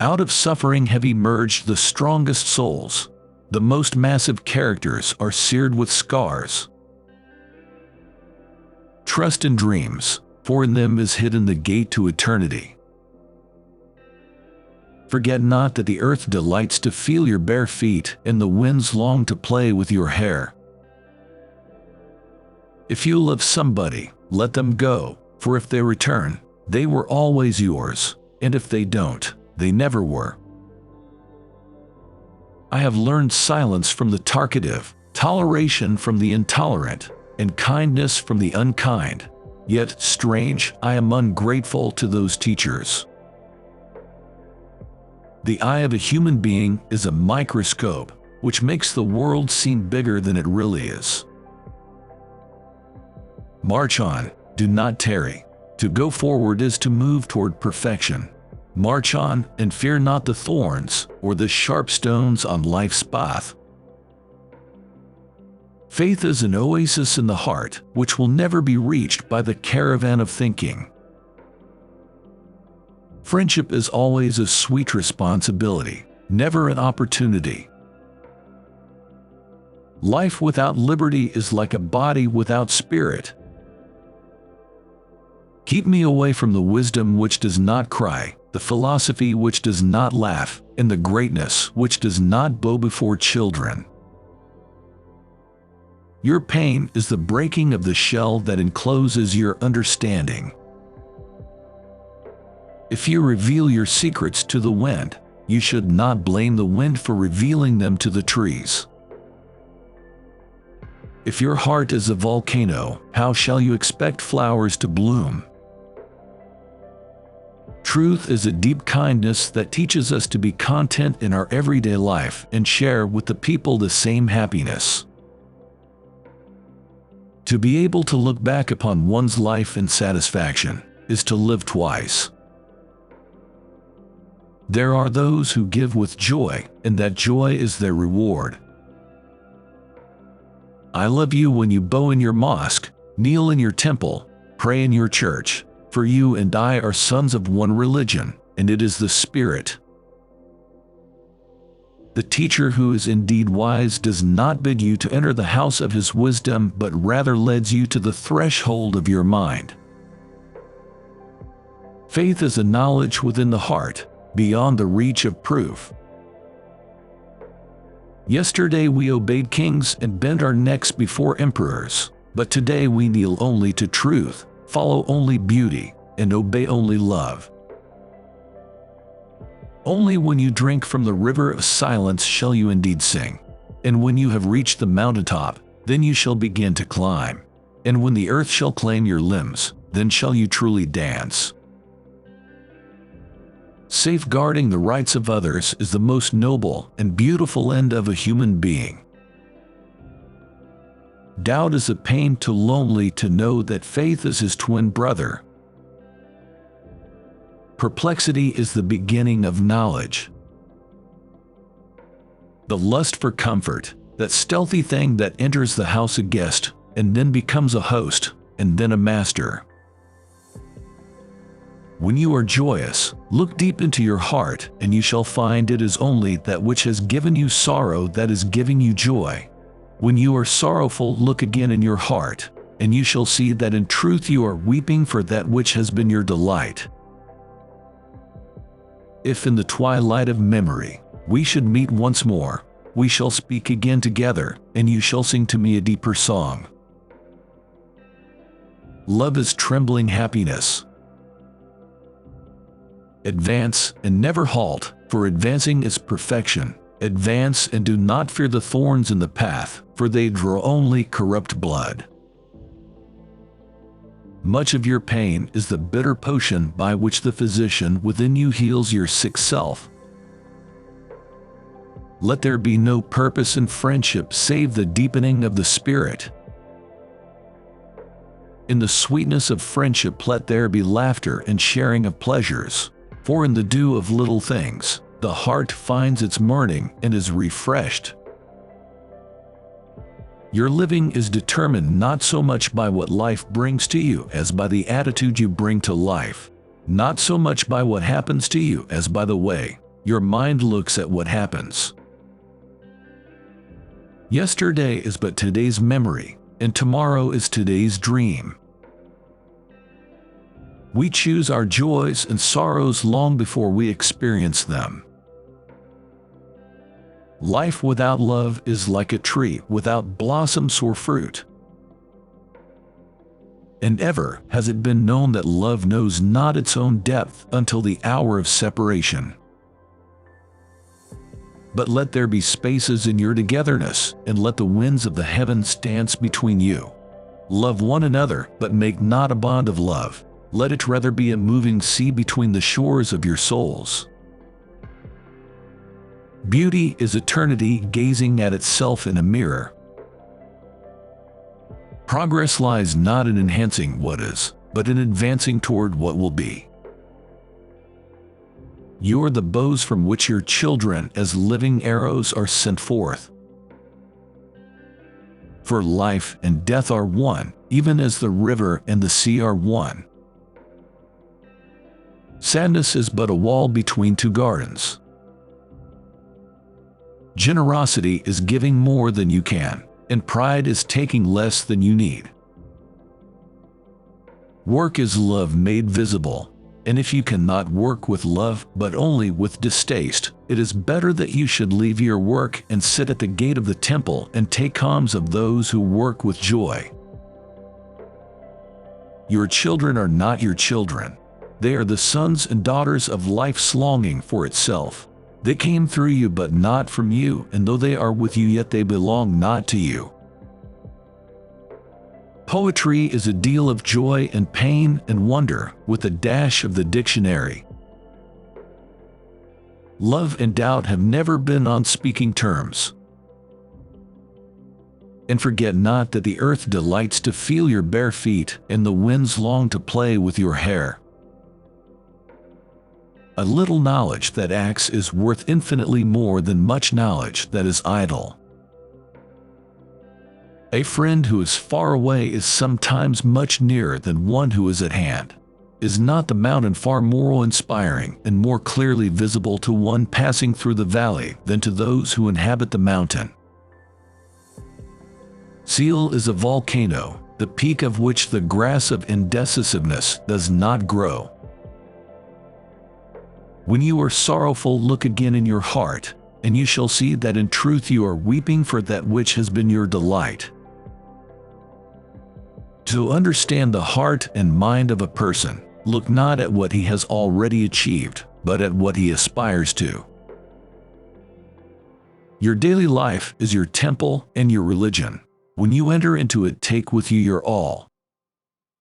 Out of suffering have emerged the strongest souls. The most massive characters are seared with scars. Trust in dreams, for in them is hidden the gate to eternity. Forget not that the earth delights to feel your bare feet, and the winds long to play with your hair. If you love somebody, let them go, for if they return, they were always yours, and if they don't, they never were. I have learned silence from the talkative, toleration from the intolerant, and kindness from the unkind. Yet, strange, I am ungrateful to those teachers. The eye of a human being is a microscope, which makes the world seem bigger than it really is. March on, do not tarry. To go forward is to move toward perfection. March on, and fear not the thorns, or the sharp stones on life's path. Faith is an oasis in the heart, which will never be reached by the caravan of thinking. Friendship is always a sweet responsibility, never an opportunity. Life without liberty is like a body without spirit. Keep me away from the wisdom which does not cry, the philosophy which does not laugh, and the greatness which does not bow before children. Your pain is the breaking of the shell that encloses your understanding. If you reveal your secrets to the wind, you should not blame the wind for revealing them to the trees. If your heart is a volcano, how shall you expect flowers to bloom? Truth is a deep kindness that teaches us to be content in our everyday life and share with the people the same happiness. To be able to look back upon one's life in satisfaction is to live twice. There are those who give with joy, and that joy is their reward. I love you when you bow in your mosque, kneel in your temple, pray in your church, for you and I are sons of one religion, and it is the Spirit. The teacher who is indeed wise does not bid you to enter the house of his wisdom, but rather leads you to the threshold of your mind. Faith is a knowledge within the heart, beyond the reach of proof. Yesterday we obeyed kings and bent our necks before emperors, but today we kneel only to truth, follow only beauty, and obey only love. Only when you drink from the river of silence shall you indeed sing. And when you have reached the mountaintop, then you shall begin to climb. And when the earth shall claim your limbs, then shall you truly dance. Safeguarding the rights of others is the most noble and beautiful end of a human being. Doubt is a pain too lonely to know that faith is his twin brother. Perplexity is the beginning of knowledge. The lust for comfort, that stealthy thing that enters the house a guest, and then becomes a host, and then a master. When you are joyous, look deep into your heart, and you shall find it is only that which has given you sorrow that is giving you joy. When you are sorrowful, look again in your heart, and you shall see that in truth you are weeping for that which has been your delight. If in the twilight of memory we should meet once more, we shall speak again together, and you shall sing to me a deeper song. Love is trembling happiness. Advance and never halt, for advancing is perfection. Advance and do not fear the thorns in the path, for they draw only corrupt blood. Much of your pain is the bitter potion by which the physician within you heals your sick self. Let there be no purpose in friendship save the deepening of the spirit. In the sweetness of friendship let there be laughter and sharing of pleasures, for in the dew of little things, the heart finds its morning and is refreshed. Your living is determined not so much by what life brings to you as by the attitude you bring to life, not so much by what happens to you as by the way Your mind looks at what happens. Yesterday is but today's memory, and tomorrow is today's dream. We choose our joys and sorrows long before we experience them. Life without love is like a tree without blossoms or fruit. And ever has it been known that love knows not its own depth until the hour of separation. But let there be spaces in your togetherness, and let the winds of the heavens dance between you. Love one another, but make not a bond of love. Let it rather be a moving sea between the shores of your souls. Beauty is eternity gazing at itself in a mirror. Progress lies not in enhancing what is, but in advancing toward what will be. You are the bows from which your children as living arrows are sent forth. For life and death are one, even as the river and the sea are one. Sadness is but a wall between two gardens. Generosity is giving more than you can, and pride is taking less than you need. Work is love made visible, and if you cannot work with love but only with distaste, it is better that you should leave your work and sit at the gate of the temple and take alms of those who work with joy. Your children are not your children. They are the sons and daughters of life's longing for itself. They came through you but not from you, and though they are with you yet they belong not to you. Poetry is a deal of joy and pain and wonder, with a dash of the dictionary. Love and doubt have never been on speaking terms. And forget not that the earth delights to feel your bare feet, and the winds long to play with your hair. A little knowledge that acts is worth infinitely more than much knowledge that is idle. A friend who is far away is sometimes much nearer than one who is at hand. Is not the mountain far more inspiring and more clearly visible to one passing through the valley than to those who inhabit the mountain? Seal is a volcano, the peak of which the grass of indecisiveness does not grow. When you are sorrowful, look again in your heart, and you shall see that in truth you are weeping for that which has been your delight. To understand the heart and mind of a person, look not at what he has already achieved, but at what he aspires to. Your daily life is your temple and your religion. When you enter into it, take with you your all,